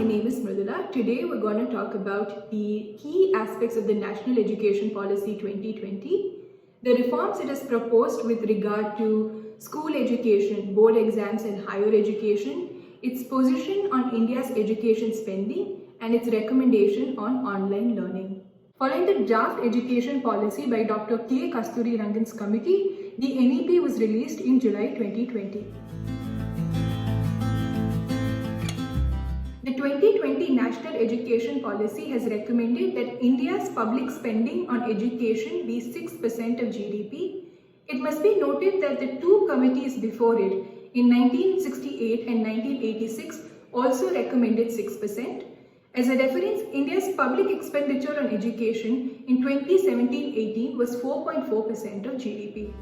name is Mridula. Today we're going to talk about the key aspects of the National Education Policy 2020, the reforms it has proposed with regard to school education, board exams and higher education, its position on India's education spending and its recommendation on online learning. Following the draft education policy by Dr. K. Kasturi Rangan's committee, the NEP was released in July 2020. The 2020 National Education Policy has recommended that India's public spending on education be 6% of GDP. It must be noted that the two committees before it, in 1968 and 1986, also recommended 6%. As a reference, India's public expenditure on education in 2017-18 was 4.4% of GDP.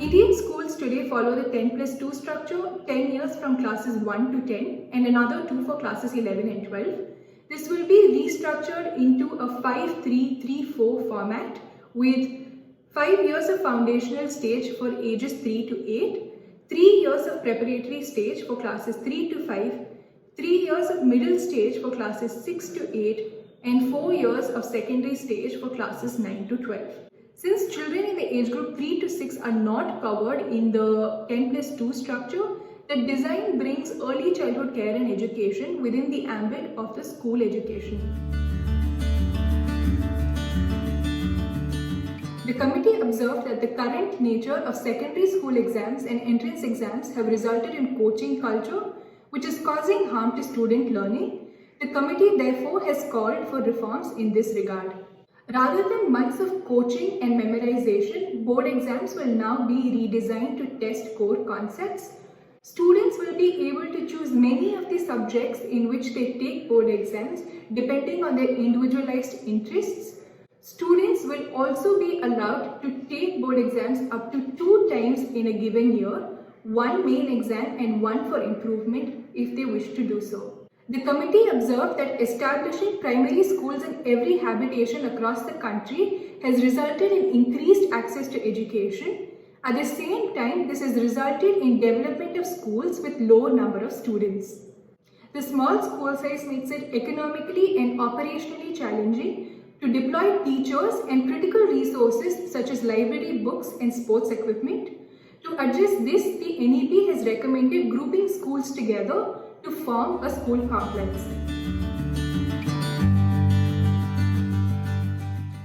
Indian schools today follow the 10+2 structure, 10 years from classes 1 to 10 and another 2 for classes 11 and 12. This will be restructured into a 5-3-3-4 format with 5 years of foundational stage for ages 3 to 8, 3 years of preparatory stage for classes 3 to 5, 3 years of middle stage for classes 6 to 8 and 4 years of secondary stage for classes 9 to 12. Since children in the age group 3 to 6 are not covered in the 10+2 structure, the design brings early childhood care and education within the ambit of the school education. The committee observed that the current nature of secondary school exams and entrance exams have resulted in coaching culture, which is causing harm to student learning. The committee therefore has called for reforms in this regard. Rather than months of coaching and memorization, board exams will now be redesigned to test core concepts. Students will be able to choose many of the subjects in which they take board exams depending on their individualized interests. Students will also be allowed to take board exams up to 2 times in a given year, one main exam and one for improvement if they wish to do so. The committee observed that establishing primary schools in every habitation across the country has resulted in increased access to education. At the same time, this has resulted in development of schools with low number of students. The small school size makes it economically and operationally challenging to deploy teachers and critical resources such as library books and sports equipment. To address this, the NEP has recommended grouping schools together to form a school complex.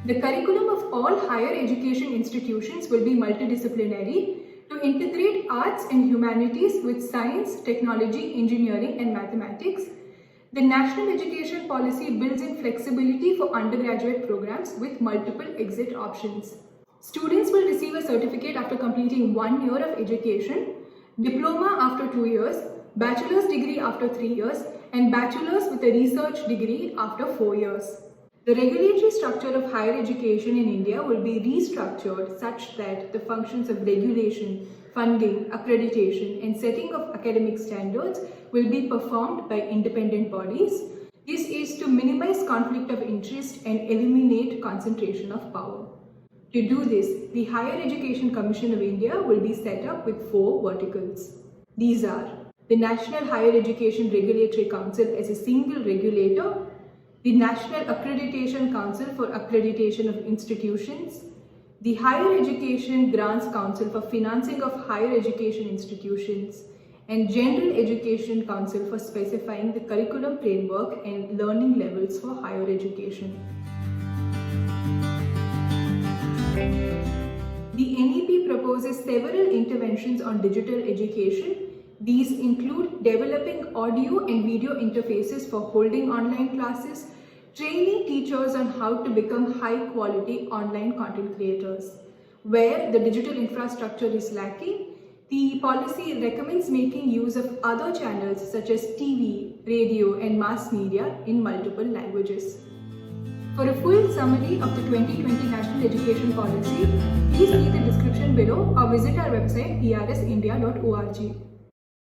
The curriculum of all higher education institutions will be multidisciplinary to integrate arts and humanities with science, technology, engineering and mathematics. The National Education Policy builds in flexibility for undergraduate programs with multiple exit options. Students will receive a certificate after completing 1 year of education, diploma after 2 years, bachelor's degree after 3 years, and bachelor's with a research degree after 4 years. The regulatory structure of higher education in India will be restructured such that the functions of regulation, funding, accreditation, and setting of academic standards will be performed by independent bodies. This is to minimize conflict of interest and eliminate concentration of power. To do this, the Higher Education Commission of India will be set up with 4 verticals. These are the National Higher Education Regulatory Council as a single regulator, the National Accreditation Council for accreditation of institutions, the Higher Education Grants Council for financing of higher education institutions, and General Education Council for specifying the curriculum framework and learning levels for higher education. The NEP proposes several interventions on digital education. These include developing audio and video interfaces for holding online classes, training teachers on how to become high-quality online content creators. Where the digital infrastructure is lacking, the policy recommends making use of other channels such as TV, radio, and mass media in multiple languages. For a full summary of the 2020 National Education Policy, please see the description below or visit our website prsindia.org.